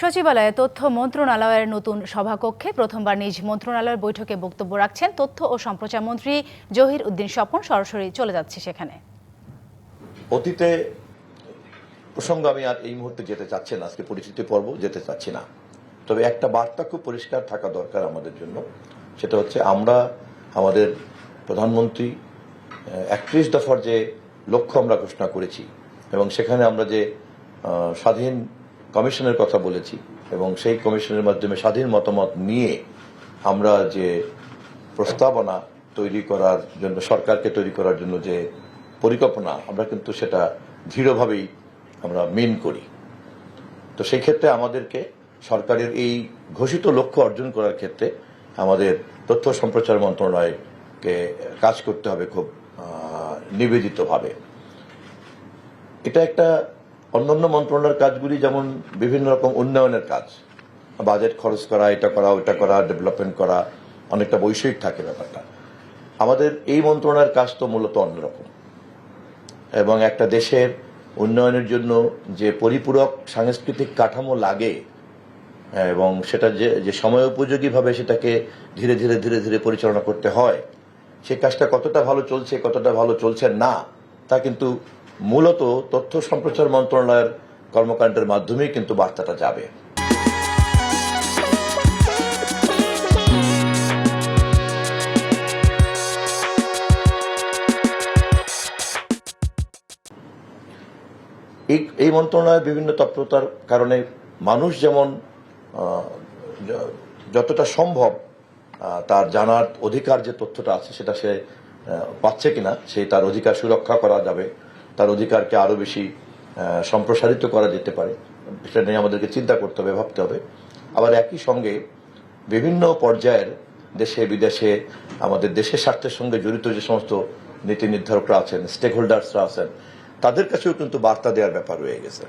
সচিবালয়ে তথ্য মন্ত্রণালয়ের নতুন সভাকক্ষে প্রথমবার নিজ মন্ত্রণালয়ের বৈঠকে বক্তব্য রাখছেন তথ্য ও সম্প্রচার মন্ত্রী জহির উদ্দিন স্বপন। সরাসরি চলে যাচ্ছে সেখানে। অতীতে প্রসঙ্গে আমি আর এই মুহূর্তে যেতে চাচ্ছি না, আজকে পরিচিতি পর্ব যেতে চাচ্ছি না। তবে একটা বার্তা খুব পরিষ্কার থাকা দরকার আমাদের জন্য, সেটা হচ্ছে আমরা আমাদের প্রধানমন্ত্রী 31 দফার যে লক্ষ্য আমরা ঘোষণা করেছি এবং সেখানে আমরা যে স্বাধীন কমিশনের কথা বলেছি এবং সেই কমিশনের মাধ্যমে স্বাধীন মতামত নিয়ে আমরা যে প্রস্তাবনা তৈরি করার জন্য, সরকারকে তৈরি করার জন্য যে পরিকল্পনা, আমরা কিন্তু সেটা দৃঢ়ভাবেই আমরা মেন করি। তো সেই ক্ষেত্রে আমাদেরকে সরকারের এই ঘোষিত লক্ষ্য অর্জন করার ক্ষেত্রে আমাদের তথ্য সম্প্রচার মন্ত্রণালয়কে কাজ করতে হবে খুব নিবেদিতভাবে। এটা একটা অন্যান্য মন্ত্রণালয়ের কাজগুলি যেমন বিভিন্ন রকম উন্নয়নের কাজ, বাজেট খরচ করা, এটা করা ওটা করা, ডেভেলপমেন্ট করা, অনেকটা বৈষয়িক থাকে ব্যাপারটা। আমাদের এই মন্ত্রণালয়ের কাজ তো মূলত অন্যরকম এবং একটা দেশের উন্নয়নের জন্য যে পরিপূরক সাংস্কৃতিক কাঠামো লাগে এবং সেটা যে সময় উপযোগীভাবে সেটাকে ধীরে ধীরে ধীরে ধীরে পরিচালনা করতে হয়, সেই কাজটা কতটা ভালো চলছে কতটা ভালো চলছে না তা কিন্তু মূলত তথ্য সম্প্রচার মন্ত্রণালয়ের কর্মকাণ্ডের মাধ্যমেই কিন্তু বার্তাটা যাবে। এই মন্ত্রণালয়ের বিভিন্ন তৎপরতার কারণে মানুষ যেমন যতটা সম্ভব তার জানার অধিকার যে তথ্যটা আছে সেটা সে পাচ্ছে কিনা, সেই তার অধিকার সুরক্ষা করা যাবে, তার অধিকারকে আরো বেশি সম্প্রসারিত করা যেতে পারে, সেটা নিয়ে আমাদেরকে চিন্তা করতে হবে, ভাবতে হবে। আবার একই সঙ্গে বিভিন্ন পর্যায়ের দেশে বিদেশে আমাদের দেশের স্বার্থের সঙ্গে জড়িত যে সমস্ত নীতি নির্ধারকরা আছেন, স্টেক হোল্ডার্সরা আছেন, তাদের কাছেও কিন্তু বার্তা দেওয়ার ব্যাপার রয়ে গেছে।